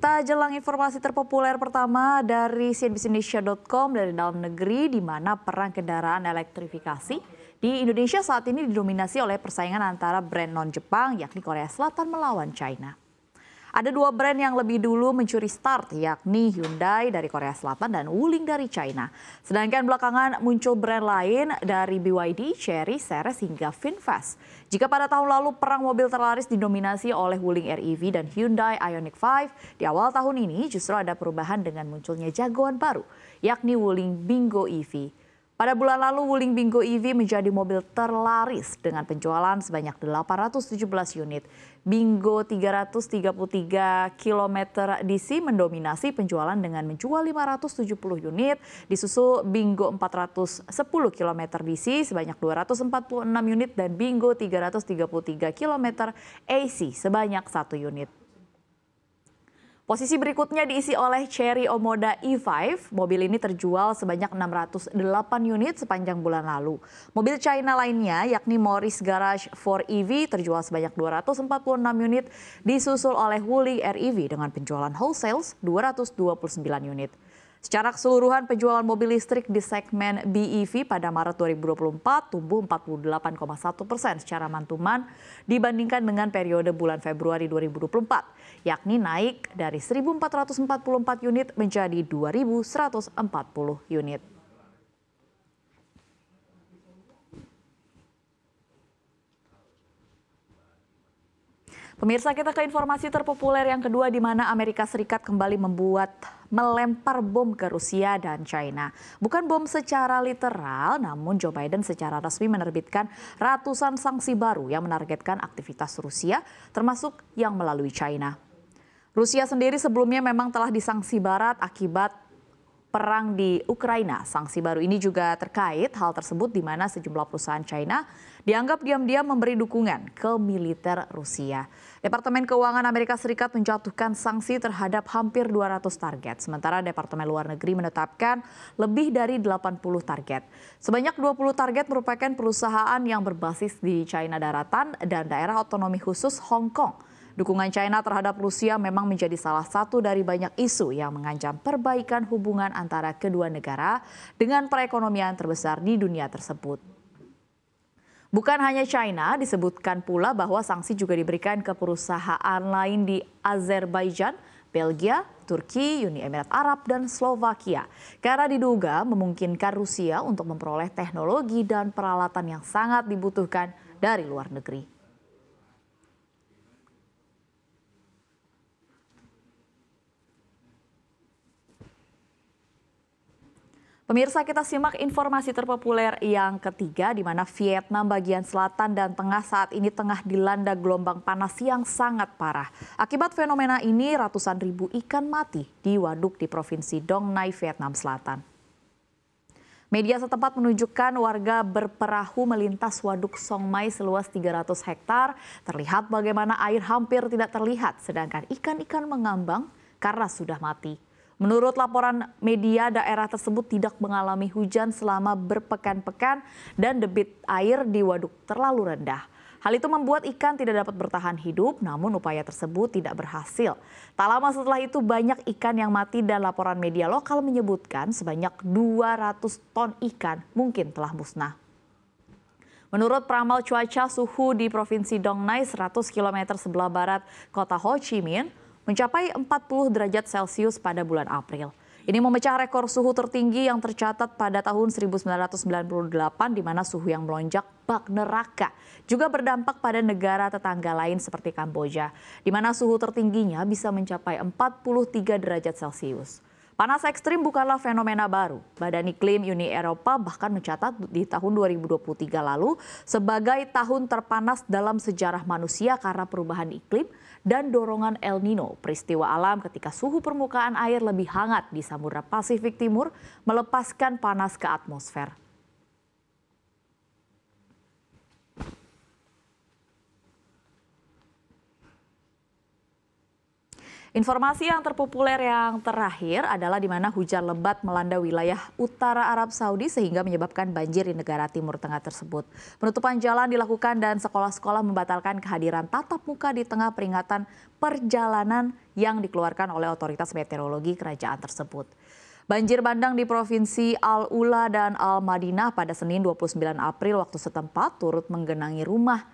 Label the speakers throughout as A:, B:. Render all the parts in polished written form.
A: Kita jelang informasi terpopuler pertama dari cnbcindonesia.com dari dalam negeri, di mana perang kendaraan elektrifikasi di Indonesia saat ini didominasi oleh persaingan antara brand non-Jepang yakni Korea Selatan melawan China. Ada dua brand yang lebih dulu mencuri start, yakni Hyundai dari Korea Selatan dan Wuling dari China. Sedangkan belakangan muncul brand lain dari BYD, Chery, Seres hingga VinFast. Jika pada tahun lalu perang mobil terlaris didominasi oleh Wuling REV dan Hyundai Ioniq 5, di awal tahun ini justru ada perubahan dengan munculnya jagoan baru, yakni Wuling Bingo EV. Pada bulan lalu, Wuling Bingo EV menjadi mobil terlaris dengan penjualan sebanyak 817 unit. Bingo 333 km DC mendominasi penjualan dengan menjual 570 unit, disusul Bingo 410 km DC sebanyak 246 unit dan Bingo 333 km AC sebanyak 1 unit. Posisi berikutnya diisi oleh Chery Omoda E5. Mobil ini terjual sebanyak 608 unit sepanjang bulan lalu. Mobil China lainnya yakni Morris Garage 4 EV terjual sebanyak 246 unit, disusul oleh Wuling REV dengan penjualan wholesale 229 unit. Secara keseluruhan penjualan mobil listrik di segmen BEV pada Maret 2024 tumbuh 48,1% secara mantuman dibandingkan dengan periode bulan Februari 2024, yakni naik dari 1.444 unit menjadi 2.140 unit. Pemirsa, kita ke informasi terpopuler yang kedua, di mana Amerika Serikat kembali melempar bom ke Rusia dan China. Bukan bom secara literal, namun Joe Biden secara resmi menerbitkan ratusan sanksi baru yang menargetkan aktivitas Rusia, termasuk yang melalui China. Rusia sendiri sebelumnya memang telah disanksi Barat akibat perang di Ukraina. Sanksi baru ini juga terkait hal tersebut, di mana sejumlah perusahaan China dianggap diam-diam memberi dukungan ke militer Rusia. Departemen Keuangan Amerika Serikat menjatuhkan sanksi terhadap hampir 200 target, sementara Departemen Luar Negeri menetapkan lebih dari 80 target. Sebanyak 20 target merupakan perusahaan yang berbasis di China Daratan dan daerah otonomi khusus Hong Kong. Dukungan China terhadap Rusia memang menjadi salah satu dari banyak isu yang mengancam perbaikan hubungan antara kedua negara dengan perekonomian terbesar di dunia tersebut. Bukan hanya China, disebutkan pula bahwa sanksi juga diberikan ke perusahaan lain di Azerbaijan, Belgia, Turki, Uni Emirat Arab, dan Slovakia. Karena diduga memungkinkan Rusia untuk memperoleh teknologi dan peralatan yang sangat dibutuhkan dari luar negeri. Pemirsa, kita simak informasi terpopuler yang ketiga, di mana Vietnam bagian selatan dan tengah saat ini tengah dilanda gelombang panas yang sangat parah. Akibat fenomena ini, ratusan ribu ikan mati di waduk di Provinsi Dong Nai, Vietnam Selatan. Media setempat menunjukkan warga berperahu melintas waduk Song Mai seluas 300 hektar. Terlihat bagaimana air hampir tidak terlihat, sedangkan ikan-ikan mengambang karena sudah mati. Menurut laporan media, daerah tersebut tidak mengalami hujan selama berpekan-pekan dan debit air di waduk terlalu rendah. Hal itu membuat ikan tidak dapat bertahan hidup, namun upaya tersebut tidak berhasil. Tak lama setelah itu banyak ikan yang mati dan laporan media lokal menyebutkan sebanyak 200 ton ikan mungkin telah musnah. Menurut peramal cuaca, suhu di Provinsi Dong Nai 100 km sebelah barat kota Ho Chi Minh mencapai 40 derajat Celcius pada bulan April. Ini memecah rekor suhu tertinggi yang tercatat pada tahun 1998, di mana suhu yang melonjak bak neraka juga berdampak pada negara tetangga lain seperti Kamboja, di mana suhu tertingginya bisa mencapai 43 derajat Celcius. Panas ekstrim bukanlah fenomena baru. Badan Iklim Uni Eropa bahkan mencatat di tahun 2023 lalu sebagai tahun terpanas dalam sejarah manusia karena perubahan iklim dan dorongan El Nino, peristiwa alam ketika suhu permukaan air lebih hangat di Samudra Pasifik Timur melepaskan panas ke atmosfer. Informasi yang terpopuler yang terakhir adalah di mana hujan lebat melanda wilayah utara Arab Saudi sehingga menyebabkan banjir di negara Timur Tengah tersebut. Penutupan jalan dilakukan dan sekolah-sekolah membatalkan kehadiran tatap muka di tengah peringatan perjalanan yang dikeluarkan oleh otoritas meteorologi kerajaan tersebut. Banjir bandang di Provinsi Al-Ula dan Al-Madinah pada Senin 29 April waktu setempat turut menggenangi rumah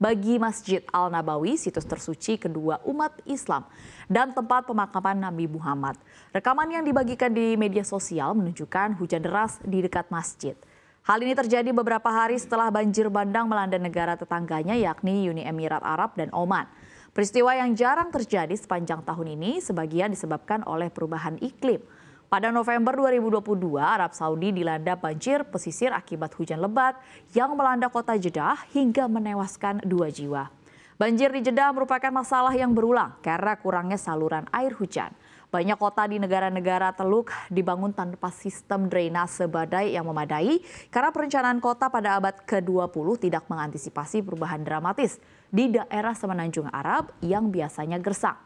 A: bagi Masjid Al-Nabawi, situs tersuci kedua umat Islam, dan tempat pemakaman Nabi Muhammad. Rekaman yang dibagikan di media sosial menunjukkan hujan deras di dekat masjid. Hal ini terjadi beberapa hari setelah banjir bandang melanda negara tetangganya yakni Uni Emirat Arab dan Oman. Peristiwa yang jarang terjadi sepanjang tahun ini sebagian disebabkan oleh perubahan iklim. Pada November 2022, Arab Saudi dilanda banjir pesisir akibat hujan lebat yang melanda kota Jeddah hingga menewaskan 2 jiwa. Banjir di Jeddah merupakan masalah yang berulang karena kurangnya saluran air hujan. Banyak kota di negara-negara Teluk dibangun tanpa sistem drainase badai yang memadai karena perencanaan kota pada abad ke-20 tidak mengantisipasi perubahan dramatis di daerah Semenanjung Arab yang biasanya gersang.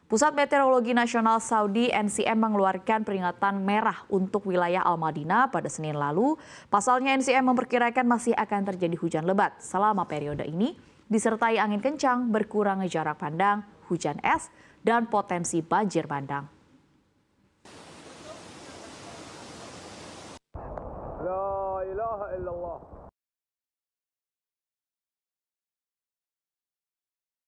A: Pusat Meteorologi Nasional Saudi NCM mengeluarkan peringatan merah untuk wilayah Al-Madinah pada Senin lalu. Pasalnya NCM memperkirakan masih akan terjadi hujan lebat selama periode ini, disertai angin kencang, berkurangnya jarak pandang, hujan es, dan potensi banjir bandang.
B: La ilaha illallah.